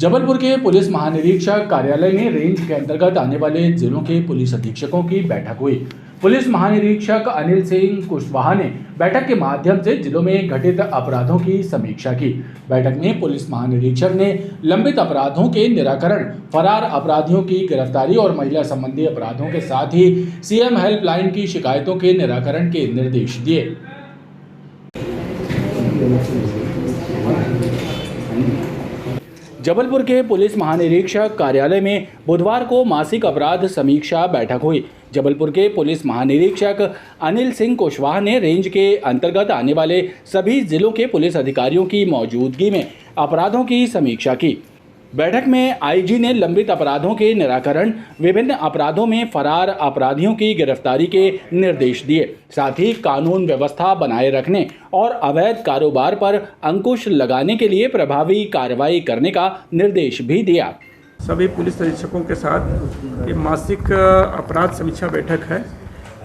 जबलपुर के पुलिस महानिरीक्षक कार्यालय में रेंज के अंतर्गत आने वाले जिलों के पुलिस अधीक्षकों की बैठक हुई। पुलिस महानिरीक्षक अनिल सिंह कुशवाहा ने बैठक के माध्यम से जिलों में घटित अपराधों की समीक्षा की। बैठक में पुलिस महानिरीक्षक ने लंबित अपराधों के निराकरण, फरार अपराधियों की गिरफ्तारी और महिला संबंधी अपराधों के साथ ही सीएम हेल्पलाइन की शिकायतों के निराकरण के निर्देश दिए। जबलपुर के पुलिस महानिरीक्षक कार्यालय में बुधवार को मासिक अपराध समीक्षा बैठक हुई। जबलपुर के पुलिस महानिरीक्षक अनिल सिंह कुशवाहा ने रेंज के अंतर्गत आने वाले सभी जिलों के पुलिस अधिकारियों की मौजूदगी में अपराधों की समीक्षा की। बैठक में आईजी ने लंबित अपराधों के निराकरण, विभिन्न अपराधों में फरार अपराधियों की गिरफ्तारी के निर्देश दिए। साथ ही कानून व्यवस्था बनाए रखने और अवैध कारोबार पर अंकुश लगाने के लिए प्रभावी कार्रवाई करने का निर्देश भी दिया। सभी पुलिस अधीक्षकों के साथ ये मासिक अपराध समीक्षा बैठक है।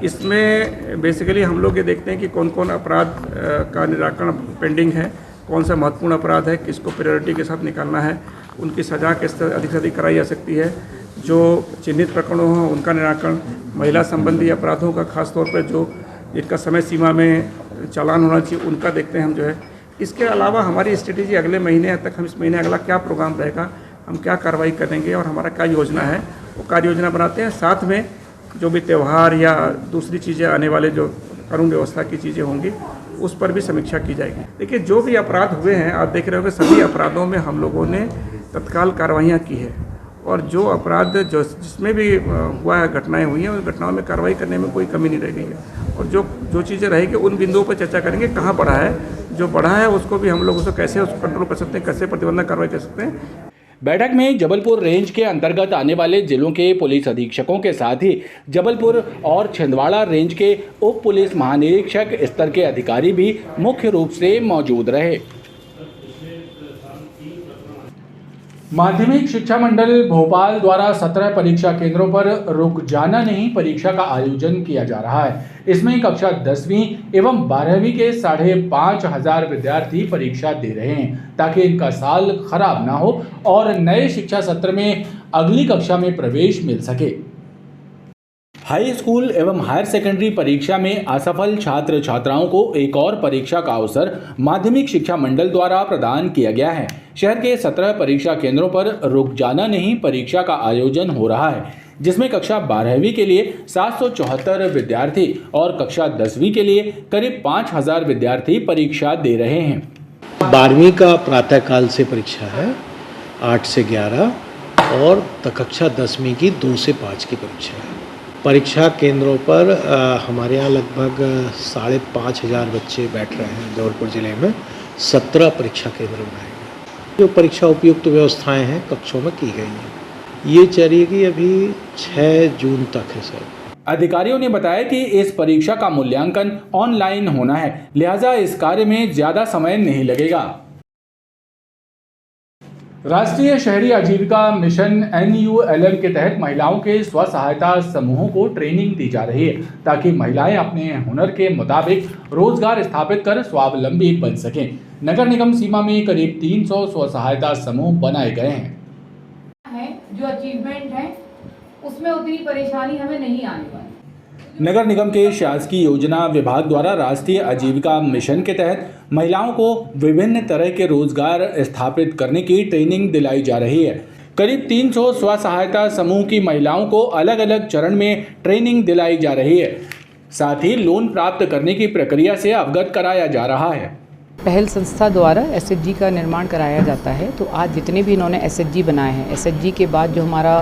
इसमें बेसिकली हम लोग ये देखते हैं कि कौन कौन अपराध का निराकरण पेंडिंग है, कौन सा महत्वपूर्ण अपराध है, किसको प्रायोरिटी के साथ निकालना है, उनकी सज़ा किस तरह अधिक से अधिक कराई जा सकती है, जो चिन्हित प्रकरणों हों उनका निराकरण, महिला संबंधी अपराधों का खास तौर पर जो जिनका समय सीमा में चालान होना चाहिए उनका देखते हैं हम जो है। इसके अलावा हमारी स्ट्रेटेजी अगले महीने तक, हम इस महीने अगला क्या प्रोग्राम रहेगा, हम क्या कार्रवाई करेंगे और हमारा क्या योजना है, वो कार्य योजना बनाते हैं। साथ में जो भी त्यौहार या दूसरी चीज़ें आने वाले जो कानून व्यवस्था की चीज़ें होंगी उस पर भी समीक्षा की जाएगी। देखिए, जो भी अपराध हुए हैं आप देख रहे हो कि सभी अपराधों में हम लोगों ने तत्काल कार्रवाइयाँ की है और जो अपराध जिसमें भी हुआ है, घटनाएं हुई हैं, उन घटनाओं में कार्रवाई करने में कोई कमी नहीं रह गई है। और जो चीज़ें रहेगी उन बिंदुओं पर चर्चा करेंगे, कहाँ बढ़ा है, जो बढ़ा है उसको भी हम लोग उसको कैसे कंट्रोल कर सकते हैं, कैसे प्रतिबंधक कार्रवाई कर सकते हैं। बैठक में जबलपुर रेंज के अंतर्गत आने वाले जिलों के पुलिस अधीक्षकों के साथ ही जबलपुर और छिंदवाड़ा रेंज के उप पुलिस महानिरीक्षक स्तर के अधिकारी भी मुख्य रूप से मौजूद रहे। माध्यमिक शिक्षा मंडल भोपाल द्वारा 17 परीक्षा केंद्रों पर रुक जाना नहीं परीक्षा का आयोजन किया जा रहा है। इसमें कक्षा 10वीं एवं 12वीं के 5,500 विद्यार्थी परीक्षा दे रहे हैं ताकि इनका साल खराब ना हो और नए शिक्षा सत्र में अगली कक्षा में प्रवेश मिल सके। हाई स्कूल एवं हायर सेकेंडरी परीक्षा में असफल छात्र छात्राओं को एक और परीक्षा का अवसर माध्यमिक शिक्षा मंडल द्वारा प्रदान किया गया है। शहर के 17 परीक्षा केंद्रों पर रुक जाना नहीं परीक्षा का आयोजन हो रहा है, जिसमें कक्षा 12वीं के लिए 774 विद्यार्थी और कक्षा 10वीं के लिए करीब 5,000 विद्यार्थी परीक्षा दे रहे हैं। 12वीं का प्रातःकाल से परीक्षा है 8 से 11 और कक्षा 10वीं की 2 से 5 की परीक्षा है। परीक्षा केंद्रों पर हमारे यहाँ लगभग 5,500 बच्चे बैठ रहे हैं। जबलपुर ज़िले में 17 परीक्षा केंद्र बनाए गए। जो परीक्षा उपयुक्त व्यवस्थाएं हैं कक्षों में की गई हैं। ये चलेगी अभी 6 जून तक है सर। अधिकारियों ने बताया कि इस परीक्षा का मूल्यांकन ऑनलाइन होना है, लिहाजा इस कार्य में ज़्यादा समय नहीं लगेगा। राष्ट्रीय शहरी आजीविका मिशन NULM के तहत महिलाओं के स्व सहायता समूहों को ट्रेनिंग दी जा रही है ताकि महिलाएं अपने हुनर के मुताबिक रोजगार स्थापित कर स्वावलंबी बन सकें। नगर निगम सीमा में करीब 300 स्व सहायता समूह बनाए गए हैं। जो अचीवमेंट है उसमें उतनी परेशानी हमें नहीं आने वाली। नगर निगम के शासकीय योजना विभाग द्वारा राष्ट्रीय आजीविका मिशन के तहत महिलाओं को विभिन्न तरह के रोजगार स्थापित करने की ट्रेनिंग दिलाई जा रही है। करीब 300 स्व सहायता समूह की महिलाओं को अलग अलग चरण में ट्रेनिंग दिलाई जा रही है। साथ ही लोन प्राप्त करने की प्रक्रिया से अवगत कराया जा रहा है। पहल संस्था द्वारा SHG का निर्माण कराया जाता है। तो आज जितने भी इन्होंने SHG बनाए हैं, SHG के बाद जो हमारा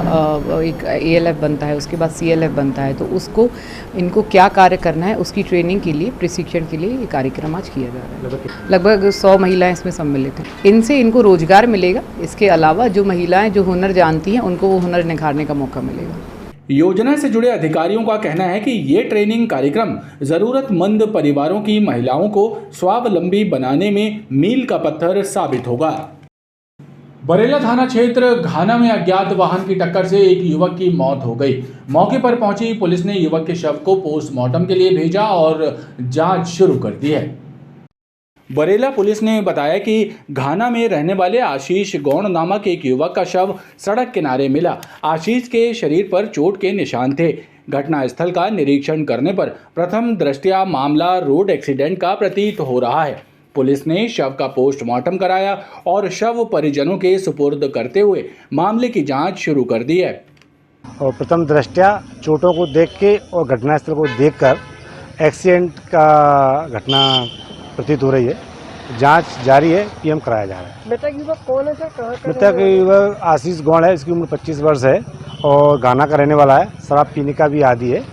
एक ALF बनता है, उसके बाद CLF बनता है, तो उसको इनको क्या कार्य करना है उसकी ट्रेनिंग के लिए, प्रशिक्षण के लिए ये कार्यक्रम आज किया जा रहा है। लगभग 100 महिलाएं इसमें सम्मिलित हैं। इनसे इनको रोजगार मिलेगा। इसके अलावा जो महिलाएं जो हुनर जानती हैं उनको वो हुनर निखारने का मौका मिलेगा। योजना से जुड़े अधिकारियों का कहना है कि ये ट्रेनिंग कार्यक्रम जरूरतमंद परिवारों की महिलाओं को स्वावलंबी बनाने में मील का पत्थर साबित होगा। बरेला थाना क्षेत्र घाना में अज्ञात वाहन की टक्कर से एक युवक की मौत हो गई। मौके पर पहुंची पुलिस ने युवक के शव को पोस्टमार्टम के लिए भेजा और जांच शुरू कर दी है। बरेला पुलिस ने बताया कि घाना में रहने वाले आशीष गौड़ नामक एक युवक का शव सड़क किनारे मिला। आशीष के शरीर पर चोट के निशान थे। घटनास्थल का निरीक्षण करने पर प्रथम दृष्टया मामला रोड एक्सीडेंट का प्रतीत हो रहा है। पुलिस ने शव का पोस्टमार्टम कराया और शव परिजनों के सुपुर्द करते हुए मामले की जांच शुरू कर दी है। और प्रथम दृष्टया चोटों को देख के और घटनास्थल को देखकर एक्सीडेंट का घटना प्रतीत हो रही है। जांच जारी है, पीएम कराया जा रहा है। मृतक युवक कौन है सर? कहाँ का मृतक युवक आशीष गौड़ है, इसकी उम्र 25 वर्ष है और घाना का रहने वाला है। शराब पीने का भी आदी है।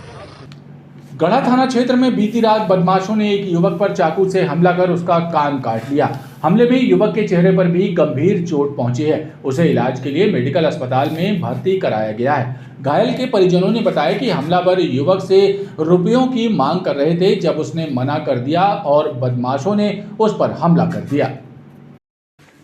गढ़ा थाना क्षेत्र में बीती रात बदमाशों ने एक युवक पर चाकू से हमला कर उसका कान काट लिया। हमले में युवक के चेहरे पर भी गंभीर चोट पहुंची है। उसे इलाज के लिए मेडिकल अस्पताल में भर्ती कराया गया है। घायल के परिजनों ने बताया कि हमलावर युवक से रुपयों की मांग कर रहे थे, जब उसने मना कर दिया और बदमाशों ने उस पर हमला कर दिया।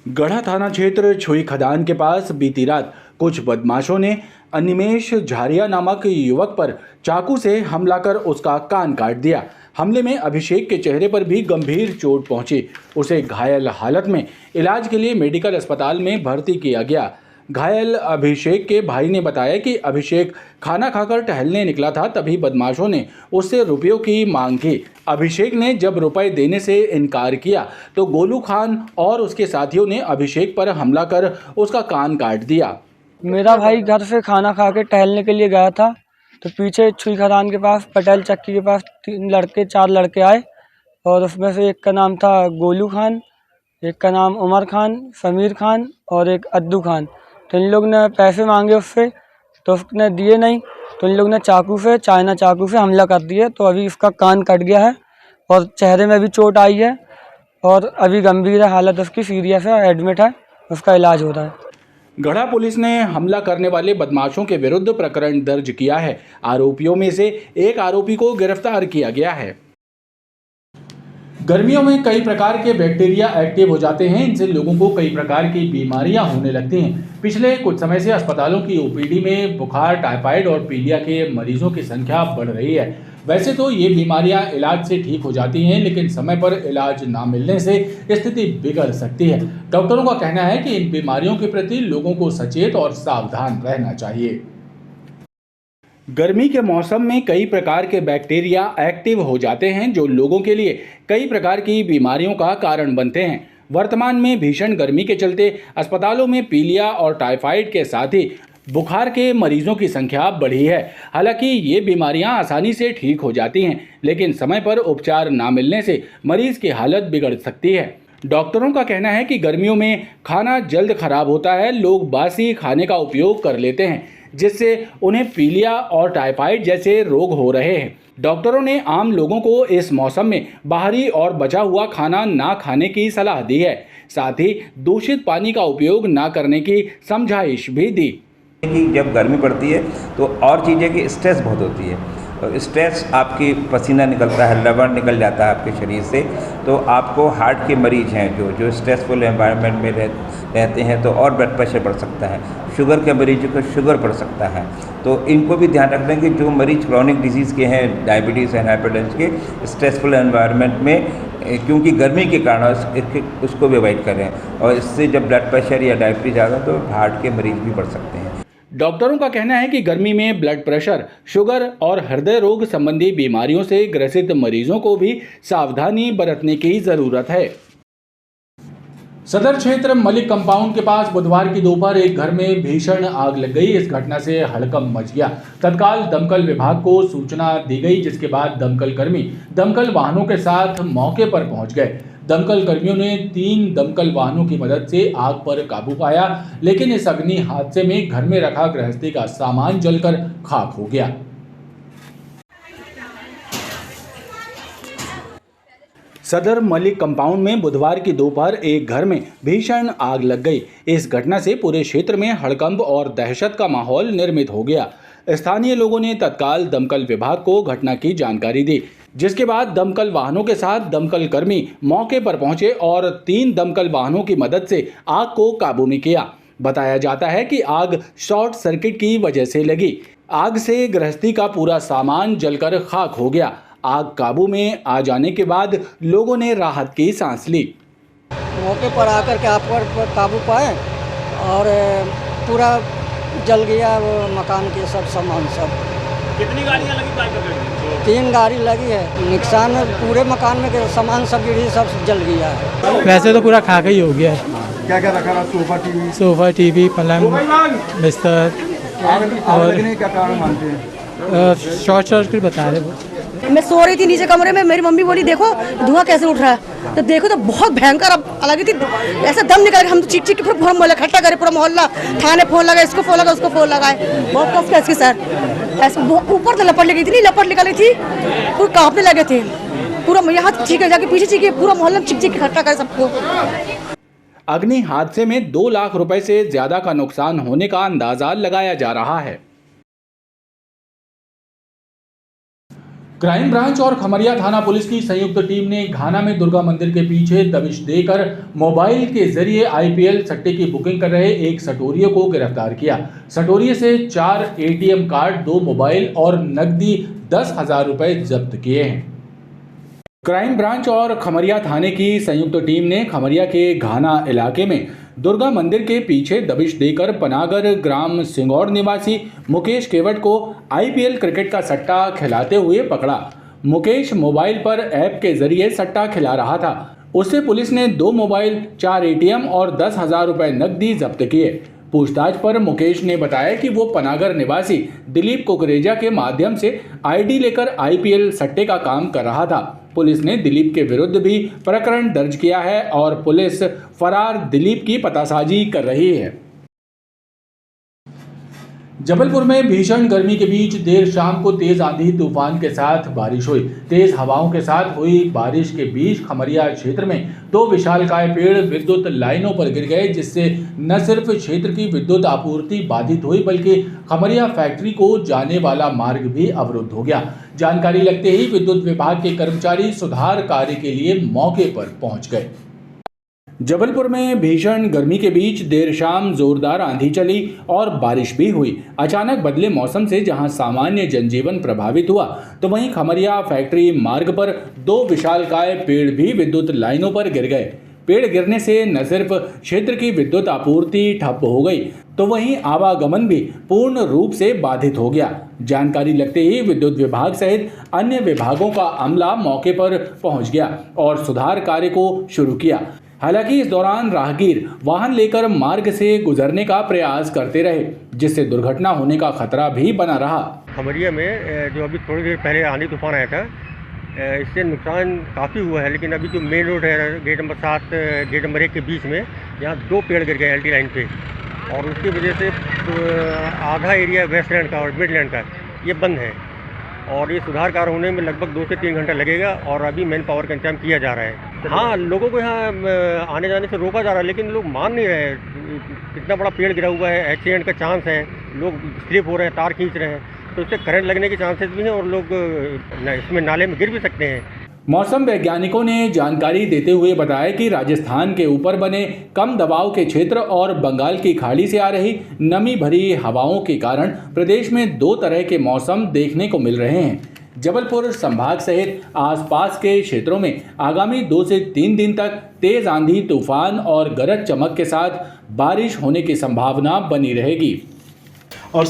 गढ़ा थाना क्षेत्र छुई खदान के पास बीती रात कुछ बदमाशों ने अनिमेश झारिया नामक युवक पर चाकू से हमला कर उसका कान काट दिया। हमले में अभिषेक के चेहरे पर भी गंभीर चोट पहुंची। उसे घायल हालत में इलाज के लिए मेडिकल अस्पताल में भर्ती किया गया। घायल अभिषेक के भाई ने बताया कि अभिषेक खाना खाकर टहलने निकला था, तभी बदमाशों ने उससे रुपयों की मांग की। अभिषेक ने जब रुपए देने से इनकार किया तो गोलू खान और उसके साथियों ने अभिषेक पर हमला कर उसका कान काट दिया। मेरा भाई घर से खाना खा के टहलने के लिए गया था, तो पीछे छुई खदान के पास पटेल चक्की के पास 4 लड़के आए और उसमें से एक का नाम था गोलू खान, एक का नाम उमर खान, समीर खान और एक अद्दू खान। तो इन लोग ने पैसे मांगे उससे, तो उसने दिए नहीं, तो इन लोग ने चाइना चाकू से हमला कर दिया। तो अभी उसका कान कट गया है और चेहरे में भी चोट आई है और अभी गंभीर है, हालत उसकी सीरियस है, एडमिट है, उसका इलाज हो रहा है। गढ़ा पुलिस ने हमला करने वाले बदमाशों के विरुद्ध प्रकरण दर्ज किया है। आरोपियों में से एक आरोपी को गिरफ्तार किया गया है। गर्मियों में कई प्रकार के बैक्टीरिया एक्टिव हो जाते हैं। इनसे लोगों को कई प्रकार की बीमारियां होने लगती हैं। पिछले कुछ समय से अस्पतालों की ओपीडी में बुखार, टाइफाइड और पीलिया के मरीजों की संख्या बढ़ रही है। वैसे तो ये बीमारियां इलाज से ठीक हो जाती हैं, लेकिन समय पर इलाज ना मिलने से स्थिति बिगड़ सकती है। डॉक्टरों का कहना है कि इन बीमारियों के प्रति लोगों को सचेत और सावधान रहना चाहिए। गर्मी के मौसम में कई प्रकार के बैक्टीरिया एक्टिव हो जाते हैं, जो लोगों के लिए कई प्रकार की बीमारियों का कारण बनते हैं। वर्तमान में भीषण गर्मी के चलते अस्पतालों में पीलिया और टाइफाइड के साथ ही बुखार के मरीजों की संख्या बढ़ी है। हालांकि ये बीमारियां आसानी से ठीक हो जाती हैं, लेकिन समय पर उपचार ना मिलने से मरीज की हालत बिगड़ सकती है। डॉक्टरों का कहना है कि गर्मियों में खाना जल्द खराब होता है। लोग बासी खाने का उपयोग कर लेते हैं, जिससे उन्हें पीलिया और टाइफाइड जैसे रोग हो रहे हैं। डॉक्टरों ने आम लोगों को इस मौसम में बाहरी और बचा हुआ खाना ना खाने की सलाह दी है। साथ ही दूषित पानी का उपयोग ना करने की समझाइश भी दी। कि जब गर्मी पड़ती है तो और चीज़ें की स्ट्रेस बहुत होती है। स्ट्रेस आपकी पसीना निकलता है, लवण निकल जाता है आपके शरीर से, तो आपको हार्ट के मरीज हैं जो स्ट्रेसफुल एनवायरनमेंट में रहते हैं, तो और ब्लड प्रेशर बढ़ सकता है। शुगर के मरीजों को शुगर बढ़ सकता है। तो इनको भी ध्यान रखना है कि जो मरीज क्रॉनिक डिजीज़ के हैं, डायबिटीज़ एंड हाइपरटेंशन के, स्ट्रेसफुल एनवायरनमेंट में क्योंकि गर्मी के कारण उसको भी अवॉइड करें, और इससे जब ब्लड प्रेशर या डायबिटीज़ आता है तो हार्ट के मरीज भी बढ़ सकते हैं। डॉक्टरों का कहना है कि गर्मी में ब्लड प्रेशर, शुगर और हृदय रोग संबंधी बीमारियों से ग्रसित मरीजों को भी सावधानी बरतने की जरूरत है। सदर क्षेत्र मलिक कंपाउंड के पास बुधवार की दोपहर एक घर में भीषण आग लग गई। इस घटना से हड़कंप मच गया। तत्काल दमकल विभाग को सूचना दी गई, जिसके बाद दमकल कर्मी दमकल वाहनों के साथ मौके पर पहुंच गए। दमकल कर्मियों ने 3 दमकल वाहनों की मदद से आग पर काबू पाया, लेकिन इस अग्नि हादसे में घर में रखा गृहस्थी का सामान जलकर खाक हो गया। सदर मलिक कंपाउंड में बुधवार की दोपहर एक घर में भीषण आग लग गई। इस घटना से पूरे क्षेत्र में हड़कंप और दहशत का माहौल निर्मित हो गया। स्थानीय लोगों ने तत्काल दमकल विभाग को घटना की जानकारी दी, जिसके बाद दमकल वाहनों के साथ दमकल कर्मी मौके पर पहुंचे और 3 दमकल वाहनों की मदद से आग को काबू में किया। बताया जाता है कि आग शॉर्ट सर्किट की वजह से लगी। आग से गृहस्थी का पूरा सामान जलकर खाक हो गया। आग काबू में आ जाने के बाद लोगों ने राहत की सांस ली। मौके पर आकर के आप पर काबू पाए और पूरा जल गया वो मकान के सब सामान सब। कितनी गाड़ियाँ लगी फायर ब्रिगेड की? 3 गाड़ी लगी है। नुकसान पूरे मकान में के सामान सब गिरी, सब जल गया है। वैसे तो पूरा खाका ही हो गया है। क्या क्या रखा? सोफा टीवी पलंग बिस्तर और क्या कारण मानते हैं? शॉर्ट सर्किट बता रहे वो। मैं सो रही थी नीचे कमरे में, मेरी मम्मी बोली देखो धुआं कैसे उठ रहा है, तो देखो तो बहुत भयंकर लगी थी, ऐसा दम निकल गया। हम तो चीख चीख के पूरा मोहल्ला इकट्ठा करे, पूरा मोहल्ला थाने फोन लगा, इसको फोन लगा, उसको फोन लगाए, बहुत कस कैसे सर ऐसे ऊपर से लपट लगी थी, नहीं लपट निकाली थी, पूरे कांपने लगे थे, पूरा यहाँ चीख जाके पीछे चीखे, पूरा मोहल्ला चीख चीख इकट्ठा करे सबको। अग्नि हादसे में 2 लाख रुपए से ज्यादा का नुकसान होने का अंदाजा लगाया जा रहा है। क्राइम ब्रांच और खमरिया थाना पुलिस की संयुक्त टीम ने घाना में दुर्गा मंदिर के पीछे दबिश देकर मोबाइल के जरिए आईपीएल सट्टे की बुकिंग कर रहे एक सटोरिये को गिरफ्तार किया। सटोरिये से 4 एटीएम कार्ड, 2 मोबाइल और नकदी 10,000 रुपए जब्त किए हैं। क्राइम ब्रांच और खमरिया थाने की संयुक्त टीम ने खमरिया के घाना इलाके में दुर्गा मंदिर के पीछे दबिश देकर पनागर ग्राम सिंगौर निवासी मुकेश केवट को आईपीएल क्रिकेट का सट्टा खिलाते हुए पकड़ा। मुकेश मोबाइल पर ऐप के जरिए सट्टा खिला रहा था। उससे पुलिस ने 2 मोबाइल, 4 एटीएम और 10,000 रुपए नकदी जब्त किए। पूछताछ पर मुकेश ने बताया कि वो पनागर निवासी दिलीप कुकरेजा के माध्यम से आईडी लेकर आईपीएल सट्टे का काम कर रहा था। पुलिस ने दिलीप के विरुद्ध भी प्रकरण दर्ज किया है और पुलिस फरार दिलीप की पतासाजी कर रही है। जबलपुर में भीषण गर्मी के बीच देर शाम को तेज आंधी तूफान के साथ बारिश हुई। तेज हवाओं के साथ हुई बारिश के बीच खमरिया क्षेत्र में 2 विशालकाय पेड़ विद्युत लाइनों पर गिर गए, जिससे न सिर्फ क्षेत्र की विद्युत आपूर्ति बाधित हुई बल्कि खमरिया फैक्ट्री को जाने वाला मार्ग भी अवरुद्ध हो गया। जानकारी लगते ही विद्युत विभाग के कर्मचारी सुधार कार्य के लिए मौके पर पहुंच गए। जबलपुर में भीषण गर्मी के बीच देर शाम जोरदार आंधी चली और बारिश भी हुई। अचानक बदले मौसम से जहां सामान्य जनजीवन प्रभावित हुआ, तो वहीं खमरिया फैक्ट्री मार्ग पर 2 विशालकाय पेड़ भी विद्युत लाइनों पर गिर गए। पेड़ गिरने से न सिर्फ क्षेत्र की विद्युत आपूर्ति ठप हो गई, तो वहीं आवागमन भी पूर्ण रूप से बाधित हो गया। जानकारी लगते ही विद्युत विभाग सहित अन्य विभागों का अमला मौके पर पहुंच गया और सुधार कार्य को शुरू किया। हालांकि इस दौरान राहगीर वाहन लेकर मार्ग से गुजरने का प्रयास करते रहे, जिससे दुर्घटना होने का खतरा भी बना रहा। खमरिया में जो अभी थोड़ी देर पहले आंधी तूफान आया था, इससे नुकसान काफ़ी हुआ है, लेकिन अभी जो मेन रोड है गेट नंबर 7 गेट नंबर 1 के बीच में यहाँ 2 पेड़ गिर गए एलटी लाइन पे, और उसकी वजह से आधा एरिया वेस्टलैंड का और मिडलैंड का ये बंद है, और ये सुधार कार्य होने में लगभग 2 से 3 घंटा लगेगा और अभी मैन पावर का इंतजाम किया जा रहा है। हाँ, लोगों को यहाँ आने जाने से रोका जा रहा है, लेकिन लोग मान नहीं रहे। इतना बड़ा पेड़ गिरा हुआ है, एक्सीडेंट का चांस है, लोग स्लिप हो रहे हैं, तार खींच रहे हैं, तो इससे करंट लगने के चांसेस भी हैं और लोग इसमें नाले में गिर भी सकते हैं। मौसम वैज्ञानिकों ने जानकारी देते हुए बताया कि राजस्थान के ऊपर बने कम दबाव के क्षेत्र और बंगाल की खाड़ी से आ रही नमी भरी हवाओं के कारण प्रदेश में 2 तरह के मौसम देखने को मिल रहे हैं। जबलपुर संभाग सहित आसपास के क्षेत्रों में आगामी 2 से 3 दिन तक तेज आंधी तूफान और गरज चमक के साथ बारिश होने की संभावना बनी रहेगी। और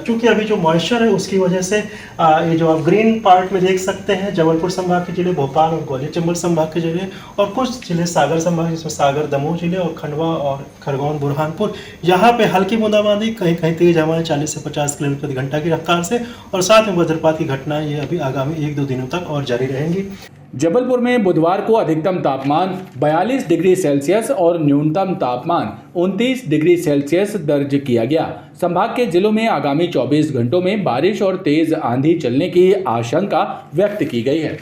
चूँकि अभी जो मॉइस्चर है उसकी वजह से ये जो आप ग्रीन पार्ट में देख सकते हैं, जबलपुर संभाग के जिले, भोपाल और ग्वालियर चंबल संभाग के जिले और कुछ जिले सागर संभाग, जिसमें सागर, दमोह जिले और खंडवा और खरगोन, बुरहानपुर, यहाँ पे हल्की बूंदाबांदी, कहीं कहीं तेज हवाएं 40 से 50 किलोमीटर प्रति घंटा की रफ्तार से, और साथ में वज्रपात की घटनाएं ये अभी आगामी 1-2 दिनों तक और जारी रहेंगी। जबलपुर में बुधवार को अधिकतम तापमान 42 डिग्री सेल्सियस और न्यूनतम तापमान 29 डिग्री सेल्सियस दर्ज किया गया। संभाग के जिलों में आगामी 24 घंटों में बारिश और तेज आंधी चलने की आशंका व्यक्त की गई है।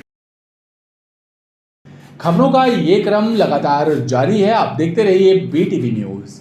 खबरों का ये क्रम लगातार जारी है, आप देखते रहिए BTV न्यूज़।